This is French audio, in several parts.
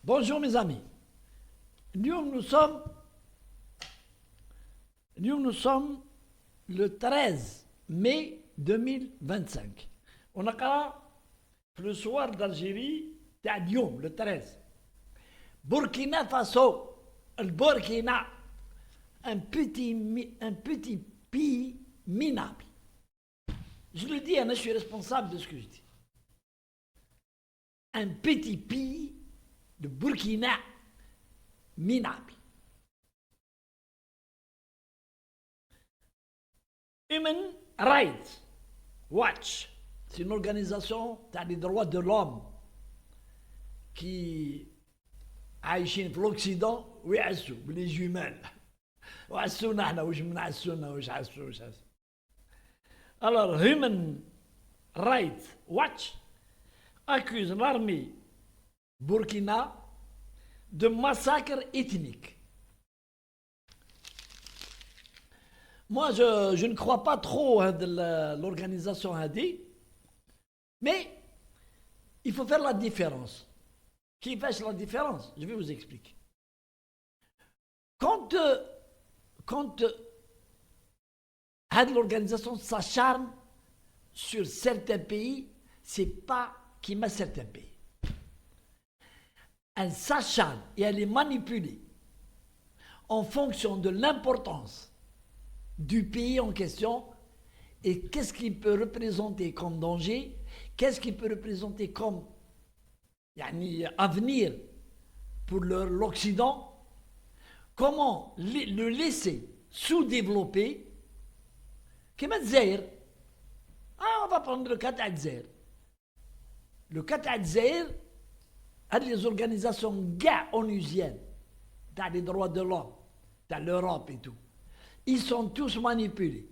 Bonjour mes amis. Nous sommes le 13 mai 2025. On a le soir d'Algérie, le 13. Burkina Faso, le Burkina, un petit pays minable. Je le dis, je suis responsable de ce que je dis. Un petit pays de Burkina minable. Human Rights Watch, c'est une organisation des droits de l'homme qui عايشين في l'Occident ويعسوا بلي جمال وعسونا احنا واش منعسونا واش عسوا. Alors Human Rights Watch accuse l'armée burkina de massacre ethnique. Moi, je ne crois pas trop à l'organisation Hadi, mais il faut faire la différence. Qui fait la différence? Je vais vous expliquer. Quand l'organisation s'acharne sur certains pays, c'est pas qui met certains pays. Elle s'acharne et elle est manipulée en fonction de l'importance du pays en question et qu'est-ce qu'il peut représenter comme danger, qu'est-ce qu'il peut représenter comme avenir pour l'Occident, comment le laisser sous-développer, comme Zaïre. On va prendre le cas d'Zaïre. Le cas d'Zaïre, les organisations onusiennes, dans les droits de l'homme, dans l'Europe et tout, ils sont tous manipulés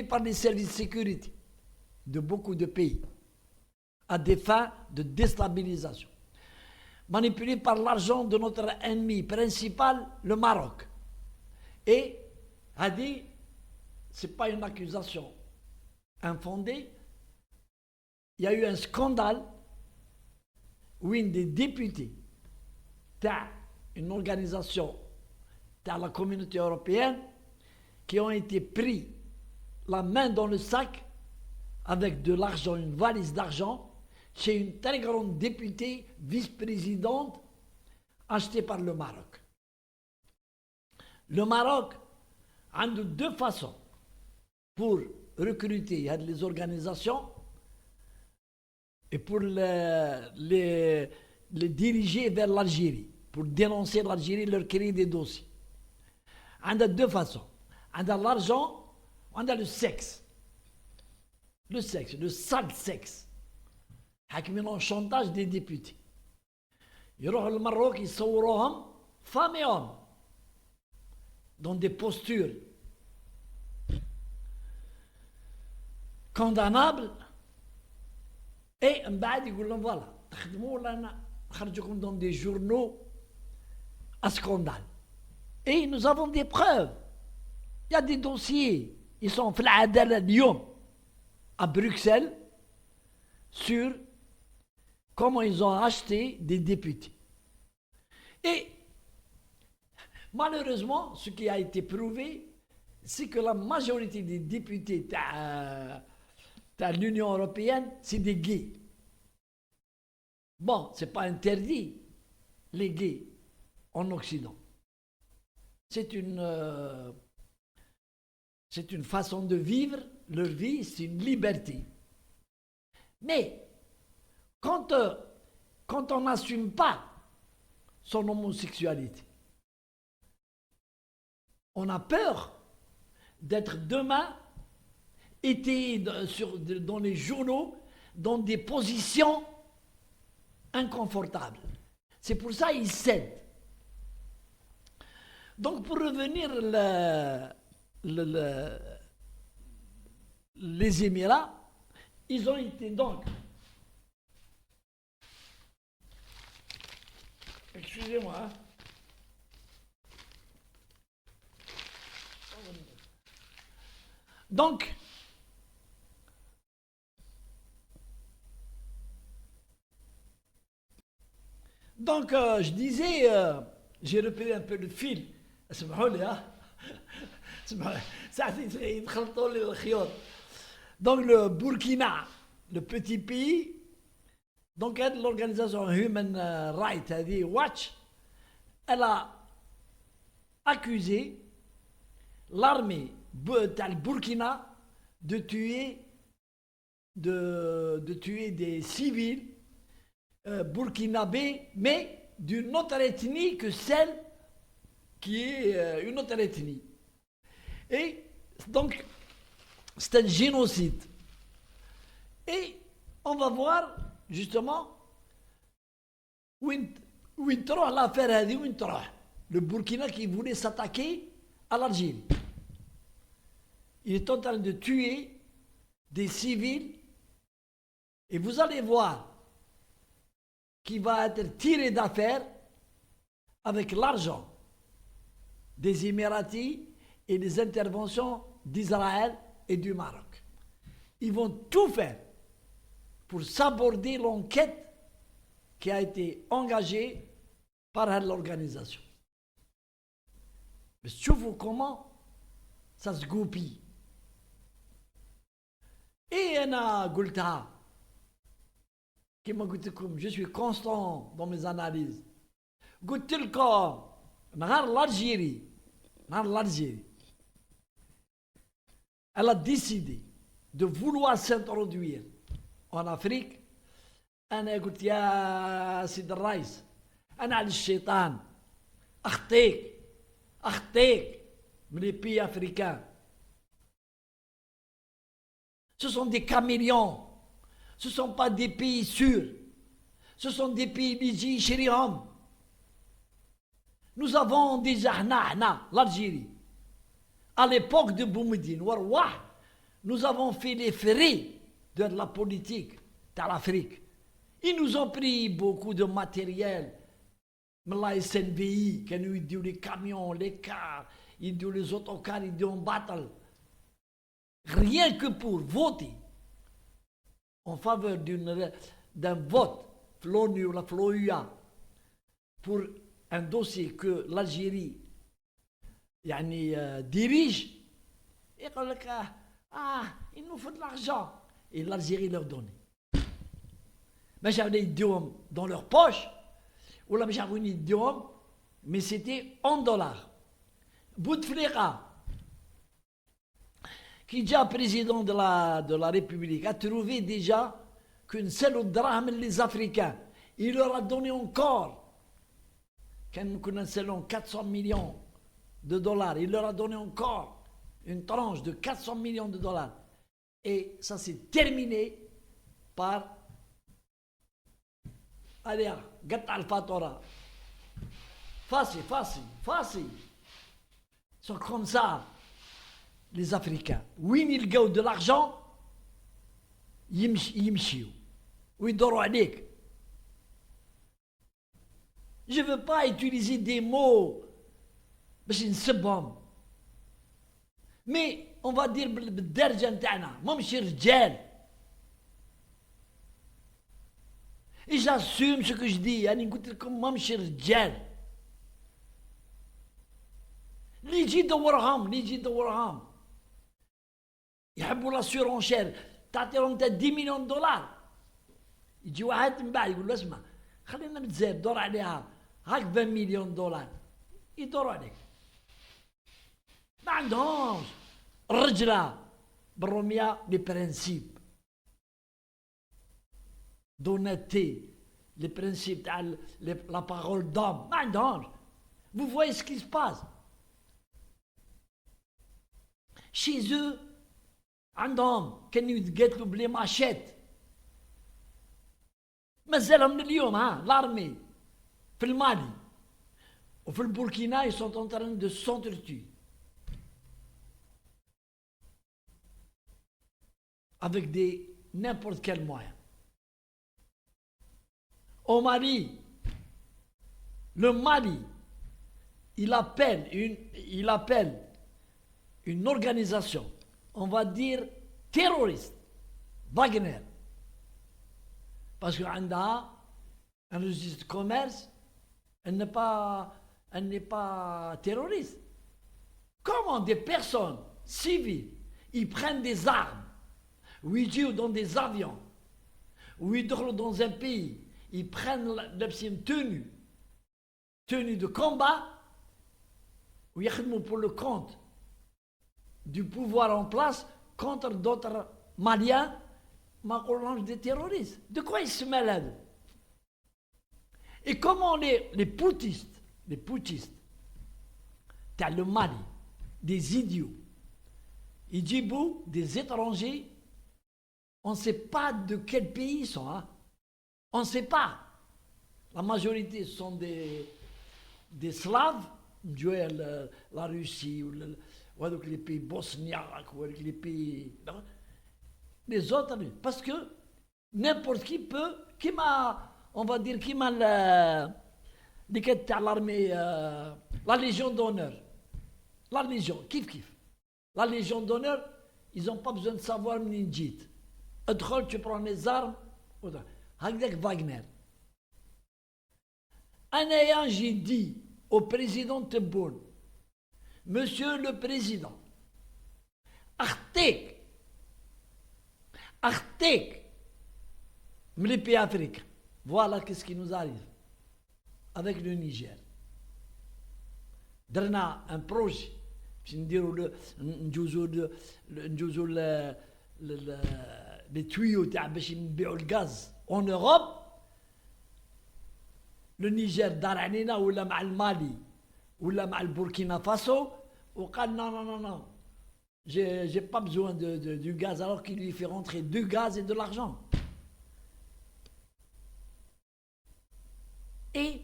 par les services de sécurité de beaucoup de pays, à des fins de déstabilisation. Manipulés par l'argent de notre ennemi principal, le Maroc. Et a dit, ce n'est pas une accusation infondée, il y a eu un scandale où une des députés d'une organisation de la communauté européenne qui ont été pris la main dans le sac avec de l'argent, une valise d'argent, chez une très grande députée vice-présidente achetée par le Maroc. Le Maroc a deux façons pour recruter les organisations et pour les diriger vers l'Algérie, pour dénoncer l'Algérie, leur créer des dossiers. On a deux façons. On a l'argent, on a le sexe. Le sexe, le sale sexe. حاكمين chantage des députés. يروحوا للمروك يصوروهم femmes et hommes dans des postures condamnables et من بعد يقول لهم voilà تخدموا ولا نخرجوكم dans des journaux à scandale. Et nous avons des preuves. Il y a des dossiers. Ils sont في العدالة اليوم à Bruxelles sur comment ils ont acheté des députés. Et malheureusement, ce qui a été prouvé, c'est que la majorité des députés de l'Union européenne, c'est des gays. Bon, ce n'est pas interdit, les gays, en Occident. C'est une façon de vivre leur vie, c'est une liberté. Mais quand on n'assume pas son homosexualité, on a peur d'être demain étayé dans les journaux dans des positions inconfortables. C'est pour ça qu'ils cèdent. Donc pour revenir les Émirats, ils ont été donc, excusez-moi, hein. Donc, Donc, je disais, j'ai repris un peu le fil. اسمحوا لي ها. ساعات يتخلطوا لي الخيوط. Donc, le Burkina, le petit pays, donc l'organisation Human Rights Watch, elle a accusé l'armée du Burkina de tuer des civils burkinabés, mais d'une autre ethnie que celle qui est une autre ethnie. Et donc, c'est un génocide. Et on va voir justement où l'affaire a dit, le Burkina qui voulait s'attaquer à l'Algérie. Il est en train de tuer des civils et vous allez voir qu'il va être tiré d'affaire avec l'argent des Émiratis et les interventions d'Israël et du Maroc. Ils vont tout faire pour saborder l'enquête qui a été engagée par l'organisation. Mais شوفوا comment ça se goupille. Et أنا قلتها كما قلت لكم je suis constant dans mes analyses. قلت لكم نهار l'Algérie elle a décidé de vouloir s'introduire en Afrique. أنا قلت يا سيد الرئيس أنا على الشيطان أخطيك من les pays africains. Ce sont des caméléons. Ce ne sont pas des pays sûrs. Ce sont des pays بيجي يشريهم. Nous avons déjà l'Algérie. À l'époque de Boumediene, nous avons fait les frais de la politique de l'Afrique. Ils nous ont pris beaucoup de matériel. La SNVI, qui nous dit les camions, les cars, ils disent les autocars, ils disent en battle. Rien que pour voter en faveur d'un vote, l'ONU ou la FLOUA, pour un dossier que l'Algérie dirige, et il nous faut de l'argent. Et l'Algérie leur donne. Mais j'avais des idiomes dans leur poche, ou là j'avais un idiome, mais c'était en dollars. Bouteflika, qui est déjà président de la République, a trouvé déjà qu'une seule drame les Africains. Il leur a donné encore, quand nous connaissons 400 millions de dollars, il leur a donné encore une tranche de 400 millions de dollars. Et ça s'est terminé par allez, Gata al-Fatora. Facile. Ils sont comme ça, les Africains. Oui, ils gagnent de l'argent, يمشيوا ويدوروا عليك. Je ne veux pas utiliser des mots باش نسبهم. Mais on va dire بالدرجة نتاعنا ماهمش رجال. Et j'assume ce que je dis. يعني قلت لكم ماهمش رجال. اللي يجي يدورهم يحبوا لا سورونشير. تعطيهم 10 مليون دولار. يجي واحد من بعد يقول له اسمع خلينا نتزايد دور عليها هاك 20 مليون دولار يدوروا عليك. ما عندهمش الرجله بالروميه لي برانسيب d'honnêteté, les principes de la parole d'homme. Vous voyez ce qui se passe. Chez eux, عندهم كانوا يتقاتلوا بلي ماشيت. مازالهم اليوم l'armée في المالي وفي البوركينا ils sont en train de s'entretuer avec n'importe quel moyen. Au Mali, le Mali, il appelle une organisation, on va dire terroriste, Wagner. Parce qu'il y a un registre de commerce, elle n'est pas terroriste. Comment des personnes civiles, ils prennent des armes, ou ils jouent dans des avions, ou ils dorment dans un pays, ils prennent leur tenue de combat, ou ils travaillent pour le compte du pouvoir en place contre d'autres Maliens, des terroristes. De quoi ils se mêlent? Et comment les putschistes, t'as le Mali, des idiots, ils disent des étrangers, on ne sait pas de quel pays ils sont, hein? On ne sait pas. La majorité sont des Slaves, la Russie, ou les pays bosniaques, ou les pays. Les autres, parce que n'importe qui peut, on va dire, l'armée, la Légion d'honneur. La Légion, kiff. La Légion d'honneur, ils n'ont pas besoin de savoir Mningit. Tu prends les armes, avec Wagner. J'ai dit au président Tebboune, Monsieur le Président, Artek, les pays africains. Voilà qu'est-ce qui nous arrive avec le Niger. Drna un projet, les tuyaux de gaz en Europe. Le Niger d'Aranina ou le Mali ou le Burkina Faso, ou non. J'ai pas besoin du gaz alors qu'il lui fait rentrer du gaz et de l'argent. Et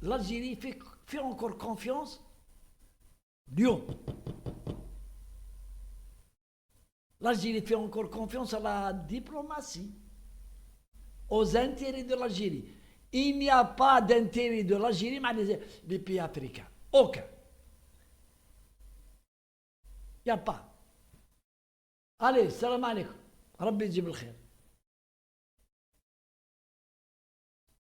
l'Algérie fait encore confiance. Lyon. L'Algérie fait encore confiance à la diplomatie, aux intérêts de l'Algérie. Il n'y a pas d'intérêt de l'Algérie mais les pays africains. Aucun. Il n'y a pas. Allez, salam alaikum. Rabbi Jib al-Khair.